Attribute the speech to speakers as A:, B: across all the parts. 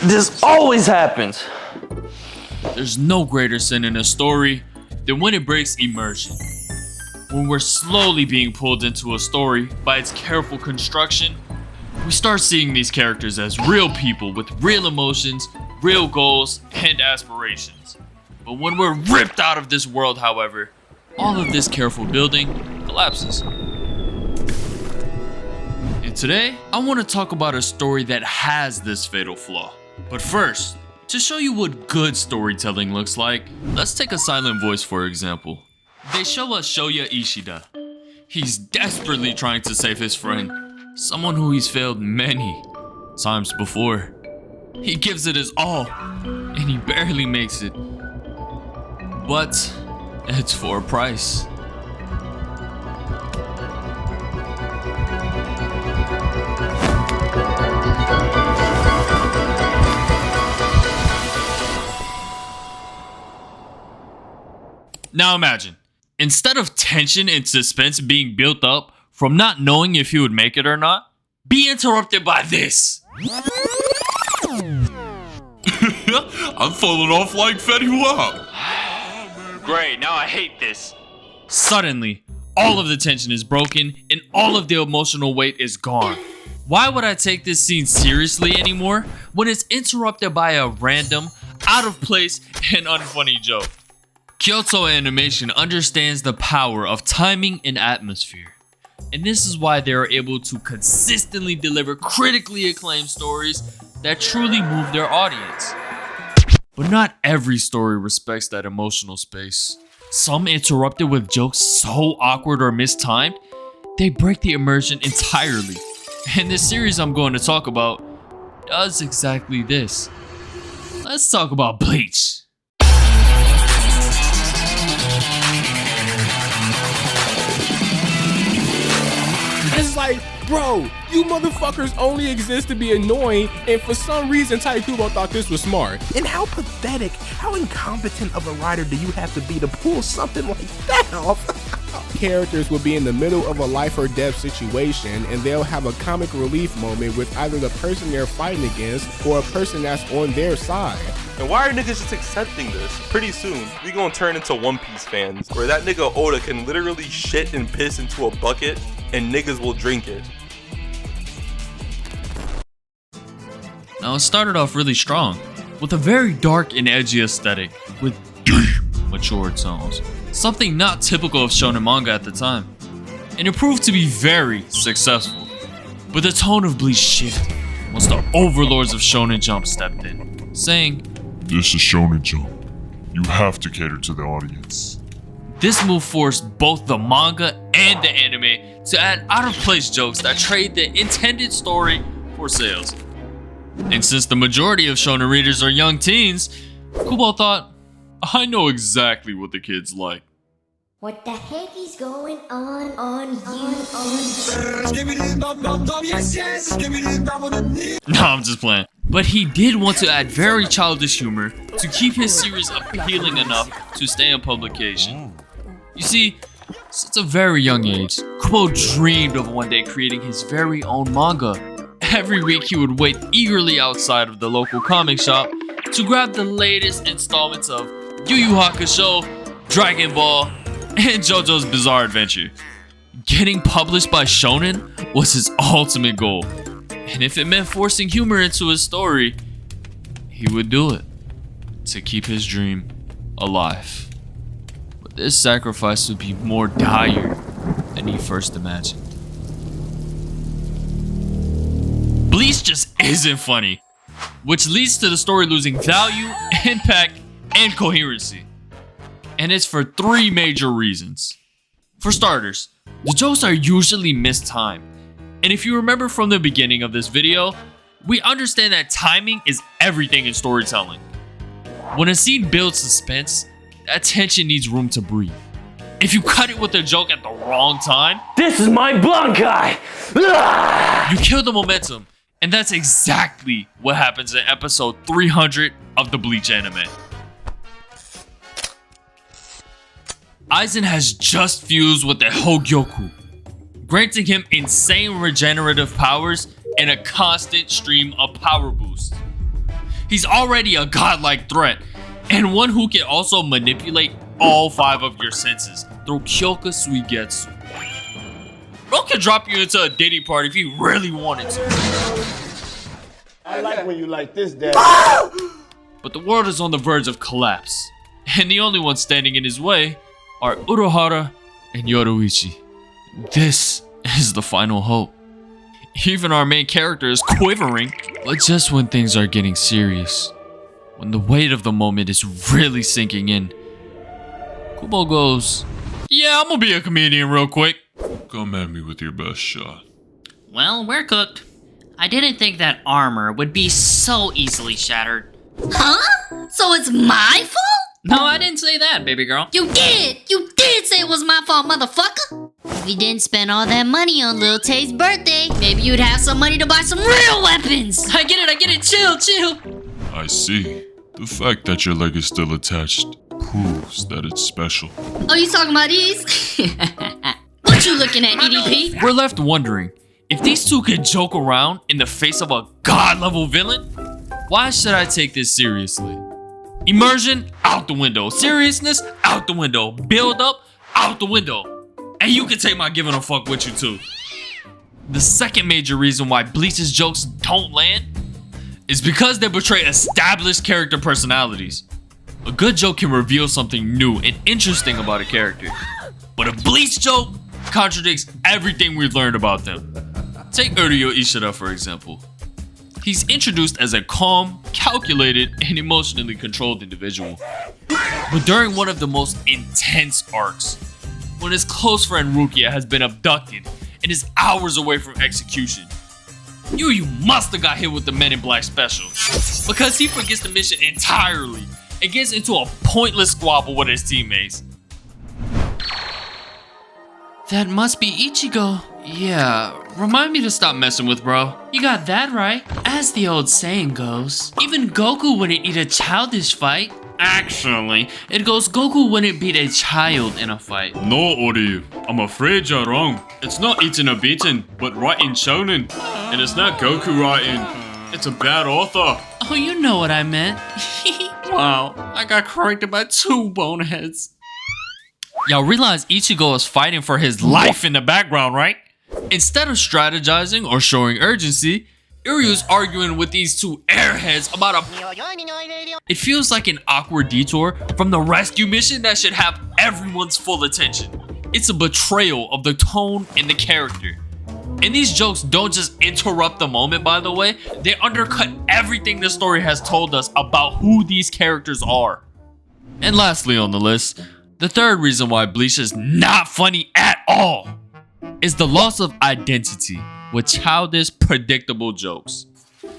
A: This always happens.
B: There's no greater sin in a story than when it breaks immersion. When we're slowly being pulled into a story by its careful construction, we start seeing these characters as real people with real emotions, real goals, and aspirations. But when we're ripped out of this world, however, all of this careful building collapses. And today, I want to talk about a story that has this fatal flaw. But first, to show you what good storytelling looks like, let's take a silent voice for example. They show us Shoya Ishida. He's desperately trying to save his friend, someone who he's failed many times before. He gives it his all, and he barely makes it. But it's for a price. Now imagine, instead of tension and suspense being built up from not knowing if he would make it or not, be interrupted by this.
C: I'm falling off like Fetty Wap.
A: Great, now I hate this.
B: Suddenly, all of the tension is broken and all of the emotional weight is gone. Why would I take this scene seriously anymore when it's interrupted by a random, out of place, and unfunny joke? Kyoto Animation understands the power of timing and atmosphere. And this is why they are able to consistently deliver critically acclaimed stories that truly move their audience. But not every story respects that emotional space. Some interrupt it with jokes so awkward or mistimed, they break the immersion entirely. And this series I'm going to talk about does exactly this. Let's talk about Bleach.
D: It's like, bro, you motherfuckers only exist to be annoying, and for some reason Taikubo thought this was smart.
E: And how pathetic, how incompetent of a writer do you have to be to pull something like that off?
D: Characters will be in the middle of a life or death situation, and they'll have a comic relief moment with either the person they're fighting against or a person that's on their side.
C: And why are niggas just accepting this? Pretty soon, we gonna turn into One Piece fans, where that nigga Oda can literally shit and piss into a bucket, and niggas will drink it.
B: Now it started off really strong, with a very dark and edgy aesthetic, with deep, mature tones. Something not typical of shonen manga at the time. And it proved to be very successful. But the tone of Bleach shifted once the overlords of Shonen Jump stepped in, saying,
F: "This is Shonen Jump. You have to cater to the audience."
B: This move forced both the manga and the anime to add out-of-place jokes that trade the intended story for sales. And since the majority of shonen readers are young teens, Kubo thought, I know exactly what the kids like.
G: What the heck is going on
B: No, I'm just playing. But he did want to add very childish humor to keep his series appealing enough to stay in publication. You see, since a very young age, Kubo dreamed of one day creating his very own manga. Every week he would wait eagerly outside of the local comic shop to grab the latest installments of Yu Yu Hakusho, Dragon Ball, and JoJo's Bizarre Adventure. Getting published by Shonen was his ultimate goal. And if it meant forcing humor into his story, he would do it to keep his dream alive. But this sacrifice would be more dire than he first imagined. Bleach just isn't funny, which leads to the story losing value, impact, and coherency. And it's for three major reasons. For starters, the jokes are usually mistimed. And if you remember from the beginning of this video, we understand that timing is everything in storytelling. When a scene builds suspense, that tension needs room to breathe. If you cut it with a joke at the wrong time,
A: This is my Bankai!
B: you kill the momentum. And that's exactly what happens in episode 300 of the Bleach anime. Aizen has just fused with the Hogyoku, granting him insane regenerative powers and a constant stream of power boosts. He's already a godlike threat, and one who can also manipulate all 5 of your senses through Kyoka Suigetsu. Bro can drop you into a Diddy party if he really wanted to.
H: I like when you like this, Dad.
B: But the world is on the verge of collapse, and the only ones standing in his way are Uruhara and Yoruichi. This is the final hope. Even our main character is quivering, but just when things are getting serious, when the weight of the moment is really sinking in, Kubo goes, "Yeah, I'm gonna be a comedian real quick."
F: Come at me with your best shot.
I: Well, we're cooked. I didn't think that armor would be so easily shattered.
G: Huh? So it's my fault?
I: No, I didn't say that, baby girl.
G: You did! You did say it was my fault, motherfucker! If we didn't spend all that money on Lil Tay's birthday, maybe you'd have some money to buy some real weapons!
I: I get it, chill.
F: I see. The fact that your leg is still attached proves that it's special.
G: Oh, you talking about these? What you looking at, EDP?
B: We're left wondering, if these two could joke around in the face of a god-level villain, why should I take this seriously? Immersion, out the window. Seriousness, out the window. Build up, out the window. And you can take my giving a fuck with you too. The second major reason why Bleach's jokes don't land is because they betray established character personalities. A good joke can reveal something new and interesting about a character, but a Bleach joke contradicts everything we've learned about them. Take Uryu Ishida for example. He's introduced as a calm, calculated, and emotionally controlled individual. But during one of the most intense arcs, when his close friend Rukia has been abducted and is hours away from execution, you must have got hit with the Men in Black special, because he forgets the mission entirely and gets into a pointless squabble with his teammates. That must be Ichigo. Yeah, remind me to stop messing with bro.
I: You got that right. As the old saying goes, even Goku wouldn't eat a childish fight.
B: Actually, it goes Goku wouldn't beat a child in a fight.
J: No, Ori, I'm afraid you're wrong. It's not eating or beating, but writing shonen. And it's not Goku writing. It's a bad author.
I: Oh, you know what I meant.
B: Wow, I got corrected by 2 boneheads. Y'all realize Ichigo is fighting for his life in the background, right? Instead of strategizing or showing urgency, Uryu's arguing with these 2 airheads about a... It feels like an awkward detour from the rescue mission that should have everyone's full attention. It's a betrayal of the tone and the character. And these jokes don't just interrupt the moment, by the way. They undercut everything the story has told us about who these characters are. And lastly on the list, the third reason why Bleach is not funny at all is the loss of identity with childish, predictable jokes.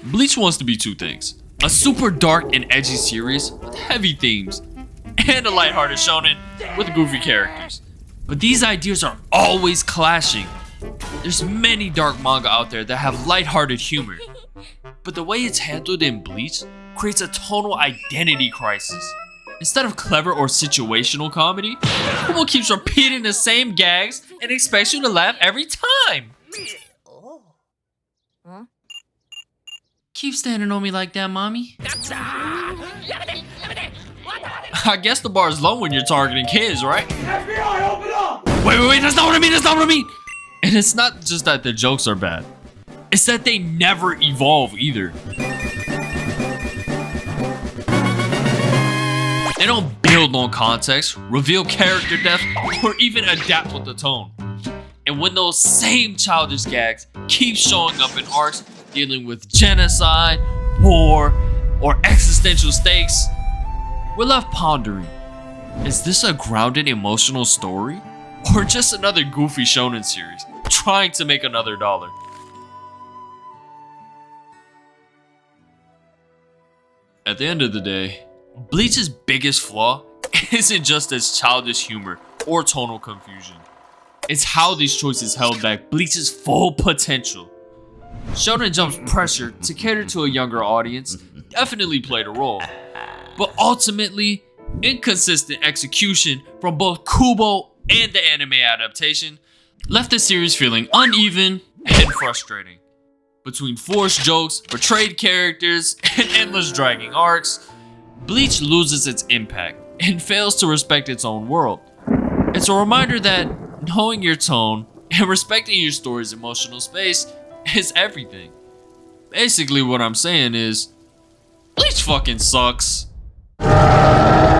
B: Bleach wants to be 2 things: a super dark and edgy series with heavy themes, and a lighthearted shonen with goofy characters. But these ideas are always clashing. There's many dark manga out there that have lighthearted humor, but the way it's handled in Bleach creates a tonal identity crisis. Instead of clever or situational comedy, Kubo keeps repeating the same gags and expects you to laugh every time.
I: Keep standing on me like that, mommy.
B: I guess the bar is low when you're targeting kids, right? FBI, open up! Wait, that's not what I mean! And it's not just that the jokes are bad. It's that they never evolve either. They don't build on context, reveal character depth, or even adapt with the tone. And when those same childish gags keep showing up in arcs dealing with genocide, war, or existential stakes, we're left pondering, is this a grounded emotional story? Or just another goofy shonen series trying to make another dollar? At the end of the day, Bleach's biggest flaw isn't just its childish humor or tonal confusion. It's how these choices held back Bleach's full potential. Shonen Jump's pressure to cater to a younger audience definitely played a role, but ultimately, inconsistent execution from both Kubo and the anime adaptation left the series feeling uneven and frustrating. Between forced jokes, betrayed characters, and endless dragging arcs, Bleach loses its impact and fails to respect its own world. It's a reminder that knowing your tone and respecting your story's emotional space is everything. Basically what I'm saying is, Bleach fucking sucks.